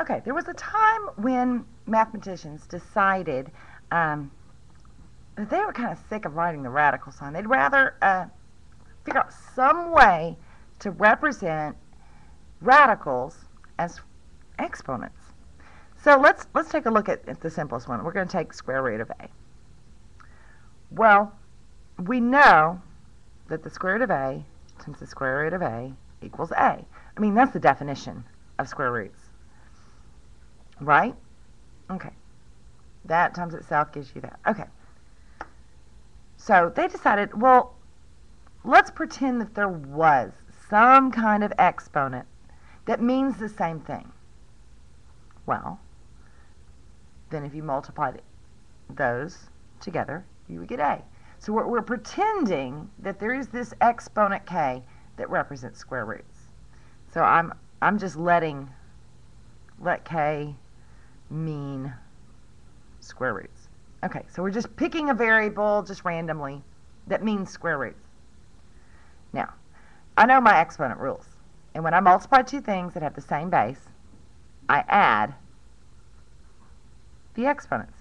Okay, there was a time when mathematicians decided that they were kind of sick of writing the radical sign. They'd rather figure out some way to represent radicals as exponents. So let's take a look at the simplest one. We're going to take square root of a. Well, we know that the square root of a times the square root of a equals a. I mean, that's the definition of square roots, right? Okay. That times itself gives you that. Okay. So they decided, well, let's pretend that there was some kind of exponent that means the same thing. Well, then if you multiplied those together, you would get a. So we're pretending that there is this exponent k that represents square roots. So I'm just let k mean square roots. Okay, so we're just picking a variable just randomly that means square roots. Now, I know my exponent rules. And when I multiply two things that have the same base, I add the exponents.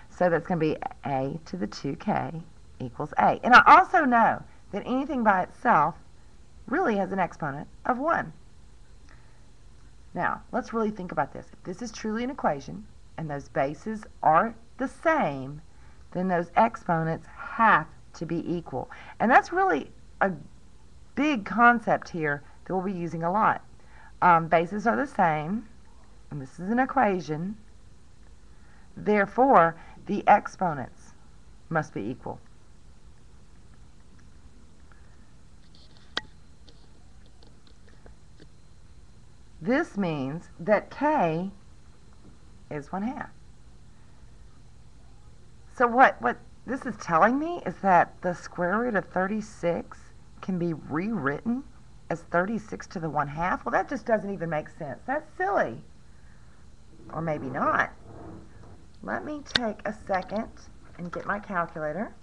So that's going to be a to the 2k equals a. And I also know that anything by itself really has an exponent of 1. Now, let's really think about this. If this is truly an equation, and those bases are the same, then those exponents have to be equal. And that's really a big concept here that we'll be using a lot. Bases are the same, and this is an equation. Therefore, the exponents must be equal. This means that k is 1/2. So what this is telling me is that the square root of 36 can be rewritten as 36 to the 1/2. Well, that just doesn't even make sense. That's silly. Or maybe not. Let me take a second and get my calculator.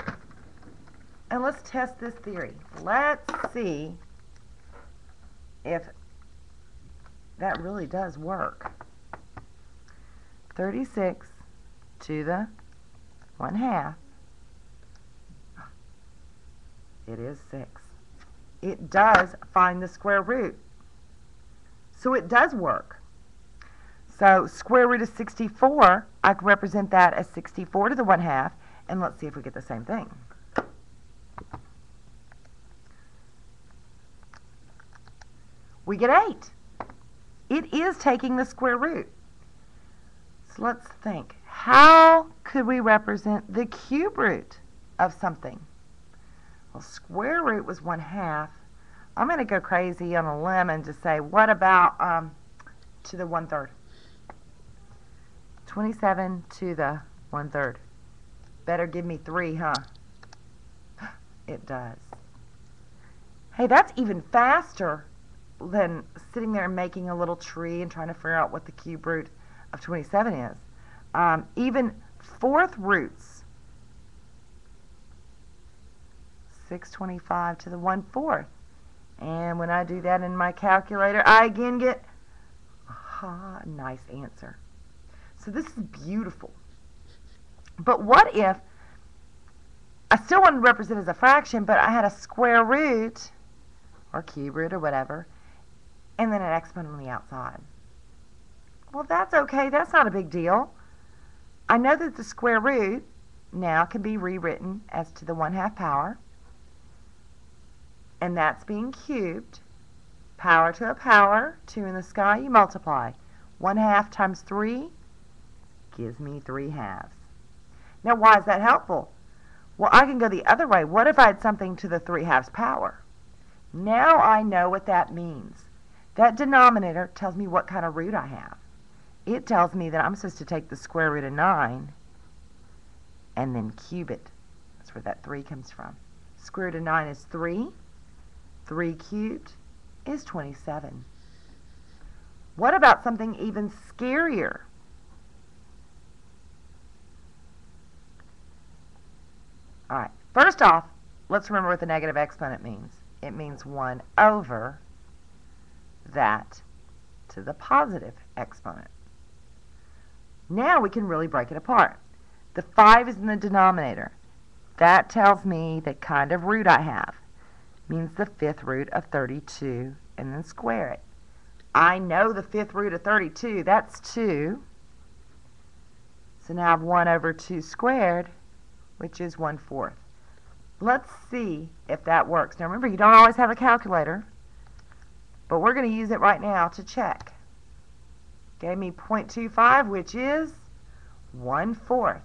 And let's test this theory. Let's see if that really does work. 36 to the 1/2. It is 6. It does find the square root. So it does work. So square root of 64, I can represent that as 64 to the 1/2, and let's see if we get the same thing. We get 8. It is taking the square root. So let's think. How could we represent the cube root of something? Well, square root was 1/2. I'm going to go crazy on a limb and just say, what about to the 1/3? 27 to the 1/3. Better give me 3, huh? It does. Hey, that's even faster than sitting there and making a little tree and trying to figure out what the cube root of 27 is. Even fourth roots, 625 to the 1/4. And when I do that in my calculator, I again get a nice answer. So this is beautiful. But what if I still want to represent as a fraction, but I had a square root or cube root or whatever, and then an exponent on the outside? Well, that's okay. That's not a big deal. I know that the square root now can be rewritten as to the 1/2 power, and that's being cubed. Power to a power, 2 in the sky, you multiply. 1/2 times 3 gives me 3/2. Now, why is that helpful? Well, I can go the other way. What if I had something to the 3/2 power? Now I know what that means. That denominator tells me what kind of root I have. It tells me that I'm supposed to take the square root of 9 and then cube it. That's where that 3 comes from. Square root of 9 is 3. 3 cubed is 27. What about something even scarier? All right, first off, let's remember what the negative exponent means. It means 1 over that to the positive exponent. Now we can really break it apart. The 5 is in the denominator. That tells me the kind of root I have. It means the 5th root of 32, and then square it. I know the 5th root of 32. That's 2. So now I have 1 over 2 squared, which is 1/4. Let's see if that works. Now remember, you don't always have a calculator, but we're going to use it right now to check. Gave me 0.25, which is 1/4.